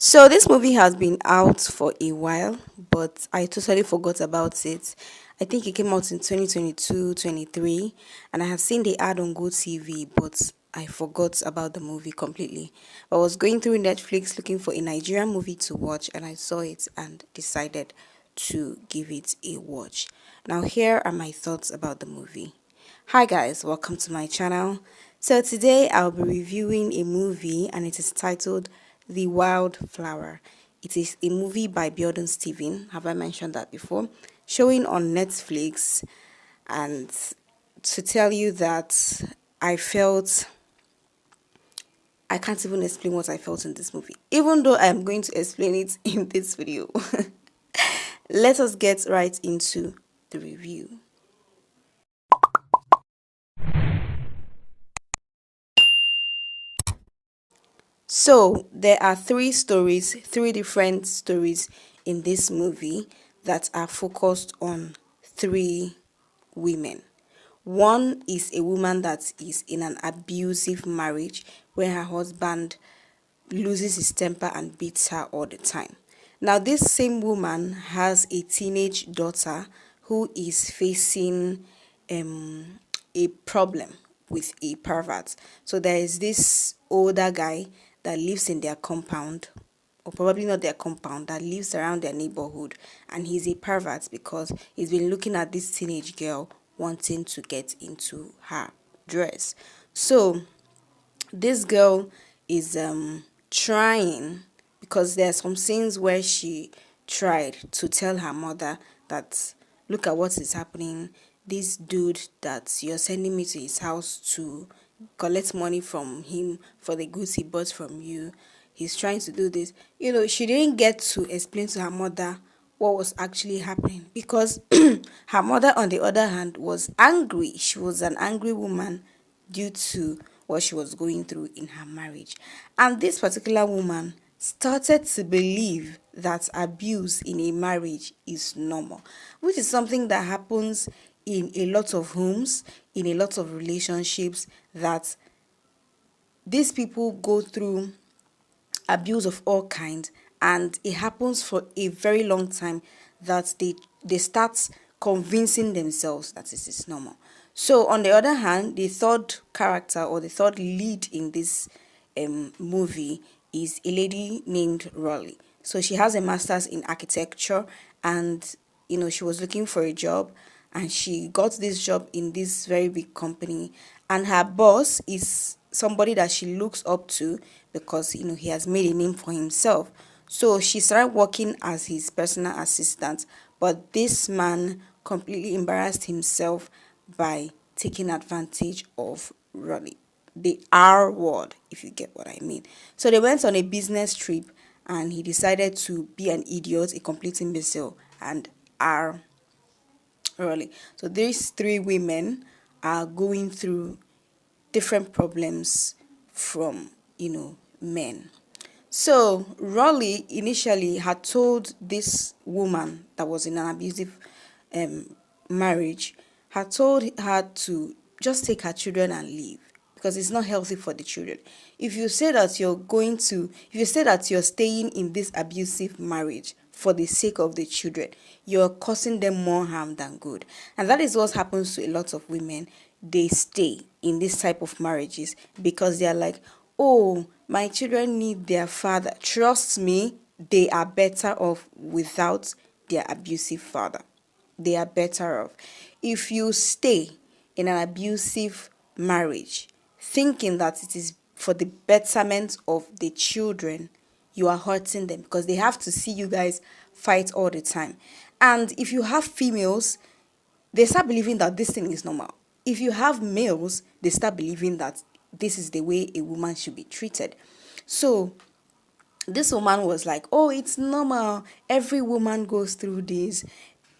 So this movie has been out for a while, but I totally forgot about it. I think it came out in 2022, 23, and I have seen the ad on Go TV, but I forgot about the movie completely. I was going through Netflix looking for a Nigerian movie to watch, and I saw it and decided to give it a watch. Now here are my thoughts about the movie. Hi guys, welcome to my channel. So today I'll be reviewing a movie and it is titled The Wildflower. It is a movie by Biodun Stephen. Have I mentioned that before? Showing on Netflix, and to tell you that I felt I can't even explain what I felt in this movie, even though I'm going to explain it in this video. Let us get right into the review. So there are three different stories in this movie that are focused on three women. One is a woman that is in an abusive marriage where her husband loses his temper and beats her all the time. Now, this same woman has a teenage daughter who is facing a problem with a pervert. So there is this older guy that lives in their compound, or probably not their compound, that lives around their neighborhood, and he's a pervert because he's been looking at this teenage girl wanting to get into her dress. So this girl is trying, because there are some scenes where she tried to tell her mother that look at what is happening. This dude that you're sending me to his house to collect money from him for the goods he bought from you, he's trying to do this. She didn't get to explain to her mother what was actually happening, because her mother, on the other hand, was angry. She was an angry woman due to what she was going through in her marriage. And this particular woman started to believe that abuse in a marriage is normal, which is something that happens in a lot of homes, in a lot of relationships, that these people go through abuse of all kinds, and it happens for a very long time, that they start convincing themselves that it is normal. So on the other hand, the third character, or the third lead in this movie, is a lady named Rolly. So she has a master's in architecture, and she was looking for a job, and she got this job in this very big company, and her boss is somebody that she looks up to, because he has made a name for himself. So she started working as his personal assistant, but this man completely embarrassed himself by taking advantage of Ronnie. The R word, if you get what I mean. So they went on a business trip, and he decided to be an idiot, a complete imbecile, and R Ronnie. So these three women are going through different problems from men. So Raleigh initially had told this woman that was in an abusive marriage, had told her to just take her children and leave, because it's not healthy for the children. If you say that you're staying in this abusive marriage for the sake of the children, you're causing them more harm than good. And that is what happens to a lot of women. They stay in this type of marriages because they're like, oh, my children need their father. Trust me, they are better off without their abusive father. They are better off. If you stay in an abusive marriage thinking that it is for the betterment of the children, you are hurting them, because they have to see you guys fight all the time. And if you have females, they start believing that this thing is normal. If you have males, they start believing that this is the way a woman should be treated. So this woman was like, oh, it's normal. Every woman goes through this.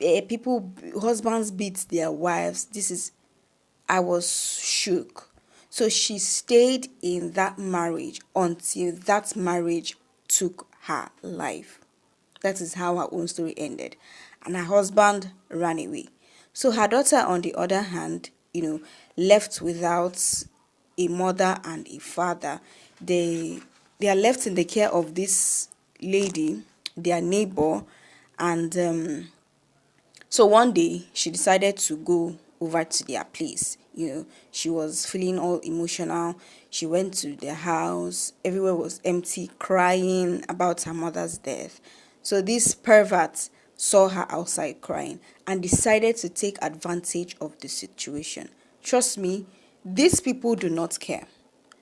Husbands beat their wives. I was shook. So she stayed in that marriage until that marriage took her life. That is how her own story ended. And her husband ran away. So her daughter, on the other hand, left without a mother and a father. They are left in the care of this lady, their neighbor, and so one day she decided to go over to their place. She was feeling all emotional. She went to their house. Everywhere was empty, crying about her mother's death. So this pervert saw her outside crying and decided to take advantage of the situation. Trust me, these people do not care.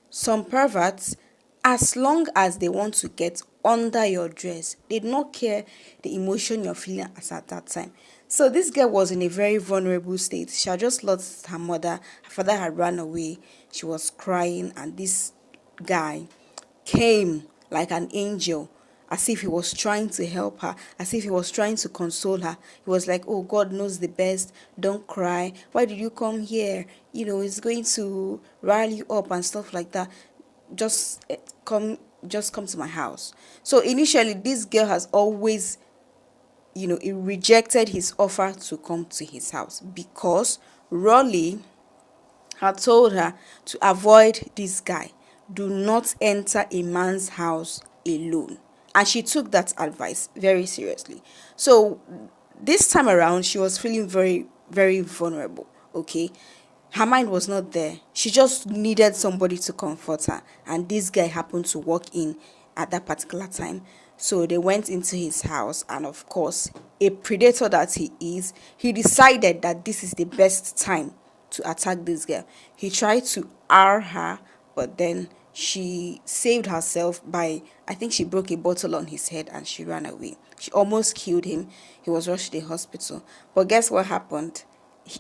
Some perverts, as long as they want to get under your dress, they do not care the emotion you're feeling as at that time. So this girl was in a very vulnerable state. She had just lost her mother. Her father had run away. She was crying, and this guy came like an angel, as if he was trying to help her, as if he was trying to console her. He was like, "Oh, God knows the best. Don't cry. Why did you come here? It's going to rile you up and stuff like that. Just come to my house." So initially, this girl has always, he rejected his offer to come to his house because Raleigh had told her to avoid this guy. Do not enter a man's house alone. And she took that advice very seriously. So this time around, she was feeling very, very vulnerable. Okay. Her mind was not there. She just needed somebody to comfort her. And this guy happened to walk in at that particular time. So they went into his house, and of course, a predator that he is, he decided that this is the best time to attack this girl. He tried to R her, but then she saved herself by, I think she broke a bottle on his head and she ran away. She almost killed him. He was rushed to the hospital. But guess what happened?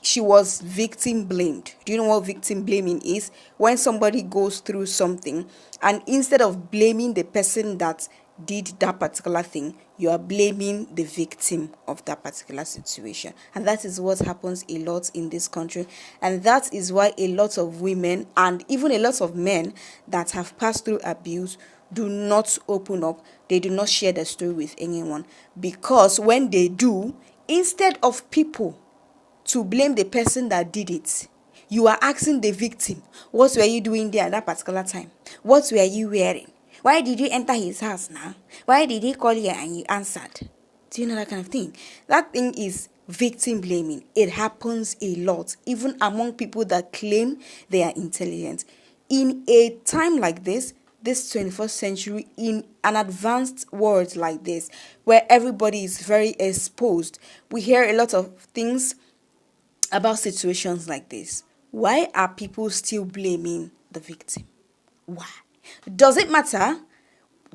She was victim blamed. Do you know what victim blaming is? When somebody goes through something, and instead of blaming the person that did that particular thing, you are blaming the victim of that particular situation. And that is what happens a lot in this country. And that is why a lot of women and even a lot of men that have passed through abuse do not open up. They do not share the story with anyone, because when they do, instead of people to blame the person that did it, you are asking the victim, what were you doing there at that particular time? What were you wearing? Why did you enter his house now? Why did he call you and you answered? Do you know that kind of thing? That thing is victim blaming. It happens a lot, even among people that claim they are intelligent. In a time like this 21st century, in an advanced world like this, where everybody is very exposed, we hear a lot of things about situations like this. Why are people still blaming the victim? Why? Does it matter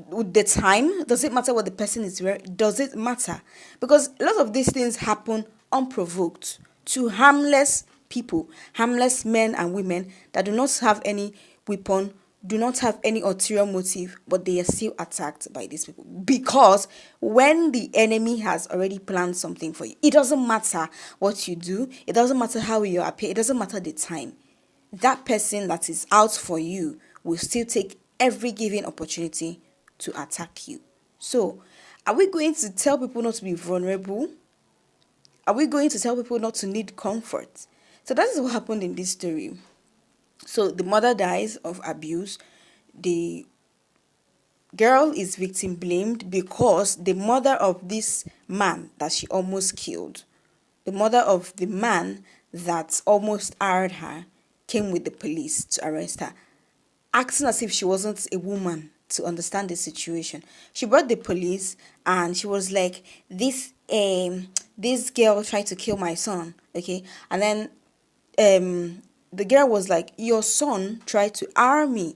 with the time? Does it matter what the person is wearing? Does it matter? Because a lot of these things happen unprovoked to harmless people, harmless men and women that do not have any weapon, do not have any ulterior motive, but they are still attacked by these people. Because when the enemy has already planned something for you, it doesn't matter what you do, it doesn't matter how you appear, it doesn't matter the time. That person that is out for you will still take every given opportunity to attack you. So, are we going to tell people not to be vulnerable? Are we going to tell people not to need comfort? So that is what happened in this story. So the mother dies of abuse. The girl is victim blamed because the mother of this man that she almost killed, the mother of the man that almost hired her, came with the police to arrest her, acting as if she wasn't a woman to understand the situation. She brought the police and she was like, this girl tried to kill my son, okay? And then the girl was like, your son tried to harm me.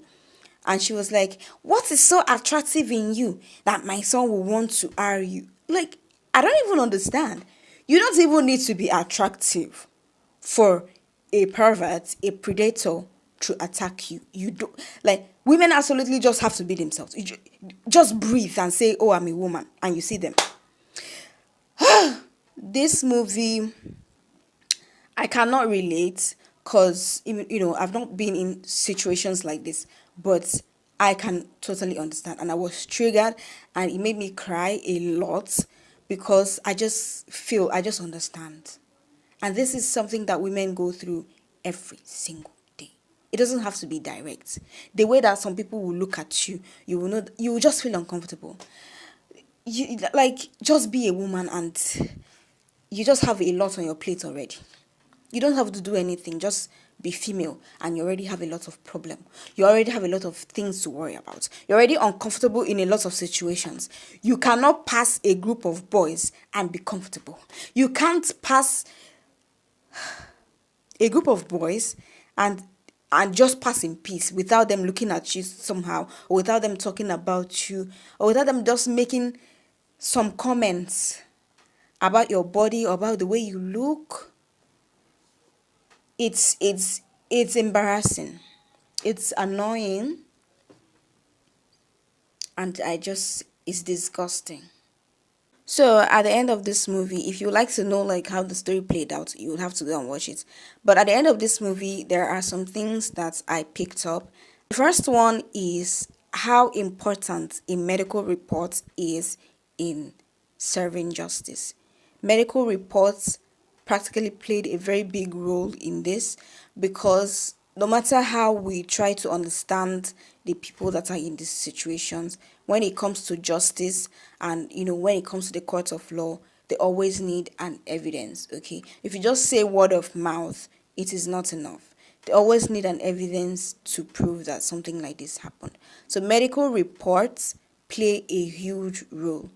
And she was like, what is so attractive in you that my son will want to harm you? Like, I don't even understand. You don't even need to be attractive for a pervert, a predator to attack you. You don't, like, women absolutely just have to be themselves. Just breathe and say, oh, I'm a woman, and you see them. This movie, I cannot relate because, I've not been in situations like this, but I can totally understand. And I was triggered and it made me cry a lot because I just understand. And this is something that women go through every single day. It doesn't have to be direct. The way that some people will look at you, you will just feel uncomfortable. you like just be a woman and you just have a lot on your plate already. You don't have to do anything, just be female and you already have a lot of problem. You already have a lot of things to worry about. You're already uncomfortable in a lot of situations. You cannot pass a group of boys and be comfortable. You can't pass a group of boys and just pass in peace without them looking at you somehow, or without them talking about you, or without them just making some comments about your body or about the way you look. It's embarrassing, it's annoying, and it's disgusting. So at the end of this movie, if you like to know like how the story played out, you would have to go and watch it. But at the end of this movie, there are some things that I picked up. The first one is how important a medical report is in serving justice. Medical reports practically played a very big role in this, because no matter how we try to understand the people that are in these situations, when it comes to justice and when it comes to the court of law, they always need an evidence. Okay, if you just say word of mouth, it is not enough. They always need an evidence to prove that something like this happened. So medical reports play a huge role.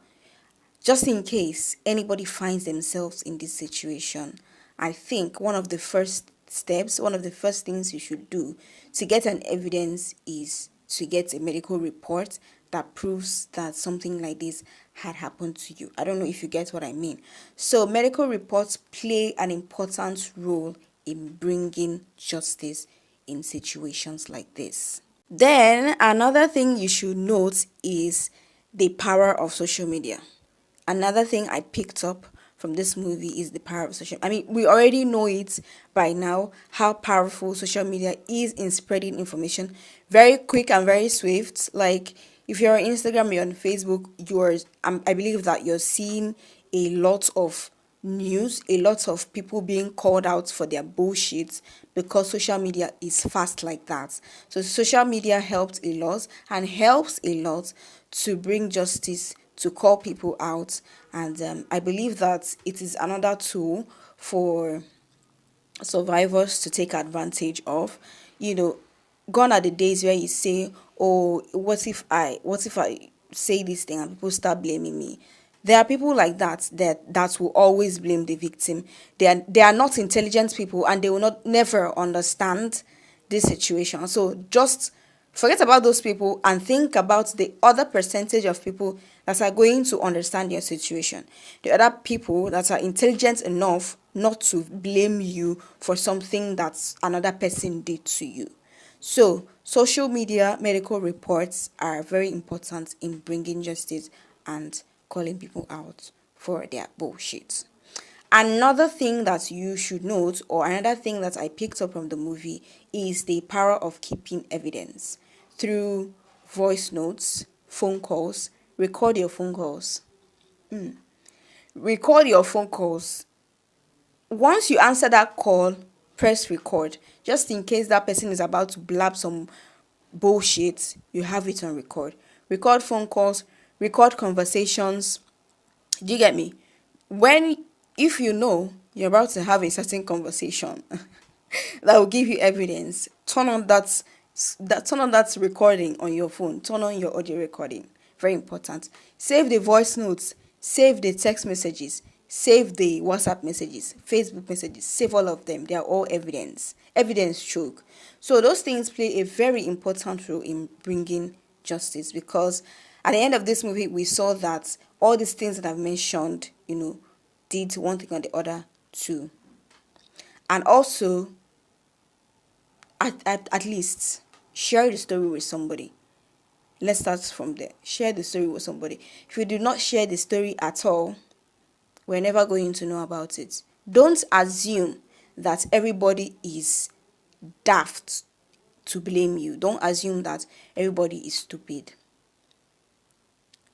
Just in case anybody finds themselves in this situation, I think one of the first steps, one of the first things you should do to get an evidence is to get a medical report that proves that something like this had happened to you. I don't know if you get what I mean. So medical reports play an important role in bringing justice in situations like this. Then another thing you should note is the power of social media. Another thing I picked up from this movie is the power of social. I mean, we already know it by now how powerful social media is in spreading information, very quick and very swift. Like if you're on Instagram, you're on Facebook, I believe that you're seeing a lot of news, a lot of people being called out for their bullshit, because social media is fast like that. So social media helped a lot and helps a lot to bring justice, to call people out, and I believe that it is another tool for survivors to take advantage of. You know, gone are the days where you say, "Oh, what if I say this thing and people start blaming me?" There are people like that will always blame the victim. They are not intelligent people, and they will not never understand this situation. So just forget about those people and think about the other percentage of people that are going to understand your situation. The other people that are intelligent enough not to blame you for something that another person did to you. So, social media medical reports are very important in bringing justice and calling people out for their bullshit. Another thing that you should note, or another thing that I picked up from the movie, is the power of keeping evidence through voice notes, phone calls. Record your phone calls. Record your phone calls. Once you answer that call, press record. Just in case that person is about to blab some bullshit, you have it on record. Record phone calls, record conversations. Do you get me? When If you know you're about to have a certain conversation that will give you evidence, turn on that recording on your phone. Turn on your audio recording. Very important. Save the voice notes, save the text messages, save the WhatsApp messages, Facebook messages, save all of them. They are all evidence choke. So those things play a very important role in bringing justice, because at the end of this movie we saw that all these things that I've mentioned, did one thing or the other too. And also, at least share the story with somebody. Let's start from there. Share the story with somebody. If you do not share the story at all, we're never going to know about it. Don't assume that everybody is daft to blame you. Don't assume that everybody is stupid.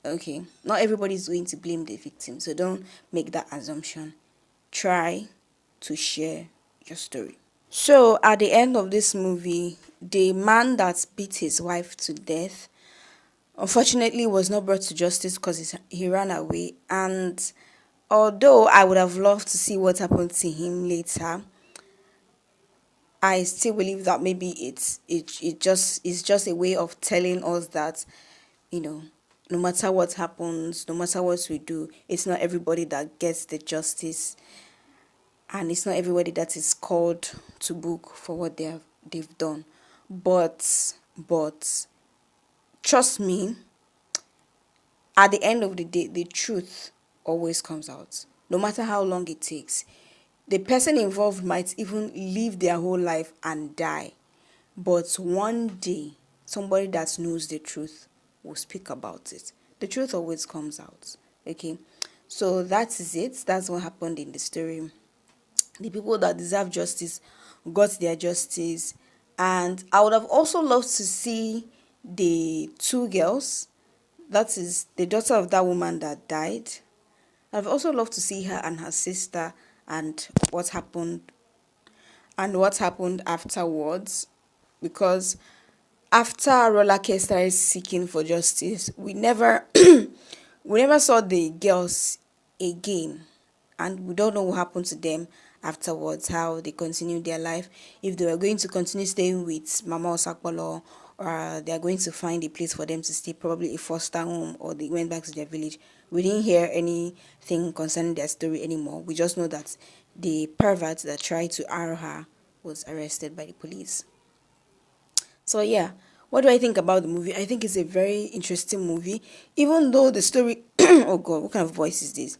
Okay, not everybody is going to blame the victim, so don't make that assumption. Try to share your story. So at the end of this movie, the man that beat his wife to death, unfortunately was not brought to justice because he ran away. And although I would have loved to see what happened to him later, I still believe that maybe it's just a way of telling us that, you know, no matter what happens, no matter what we do, it's not everybody that gets the justice, and it's not everybody that is called to book for what they've done. But trust me, at the end of the day, the truth always comes out, no matter how long it takes. The person involved might even live their whole life and die, but one day, somebody that knows the truth will speak about it. The truth always comes out. Okay, so that is it. That's what happened in the story. The people that deserve justice got their justice, and I would have also loved to see the two girls, that is the daughter of that woman that died. I've also loved to see her and her sister, and what happened afterwards, because after Rolake started seeking for justice, we never saw the girls again, and we don't know what happened to them afterwards, how they continued their life, if they were going to continue staying with Mama Osakpolo, or they are going to find a place for them to stay, probably a foster home, or they went back to their village. We didn't hear anything concerning their story anymore. We just know that the pervert that tried to harm her was arrested by the police. So yeah, what do I think about the movie? I think it's a very interesting movie, even though the story. Oh God, what kind of voice is this?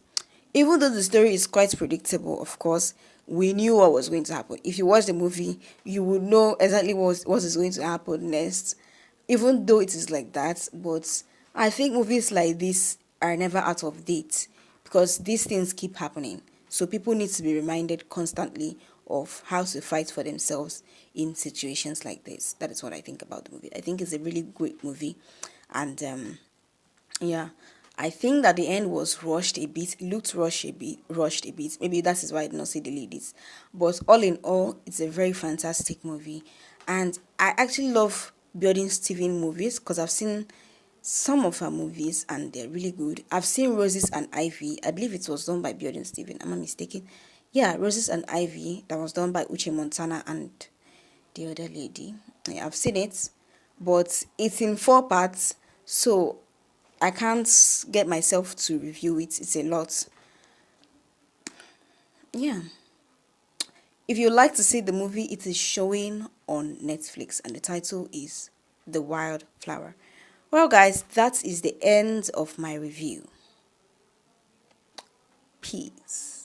Even though the story is quite predictable, of course, we knew what was going to happen. If you watch the movie, you would know exactly what is going to happen next. Even though it is like that, but I think movies like this are never out of date because these things keep happening. So people need to be reminded constantly of how to fight for themselves in situations like this. That is what I think about the movie. I think it's a really great movie, and yeah, I think that the end was rushed a bit. It looked rushed a bit. Maybe that is why I did not see the ladies. But all in all, it's a very fantastic movie, and I actually love Biodun Stephen movies because I've seen some of her movies and they're really good. I've seen Roses and Ivy. I believe it was done by Biodun Stephen. Am I mistaken? Yeah, Roses and Ivy. That was done by Uche Montana and the other lady. Yeah, I've seen it, but it's in 4 parts, so I can't get myself to review it. It's a lot. Yeah. If you'd like to see the movie, it is showing on Netflix, and the title is The Wildflower. Well, guys, that is the end of my review. Peace.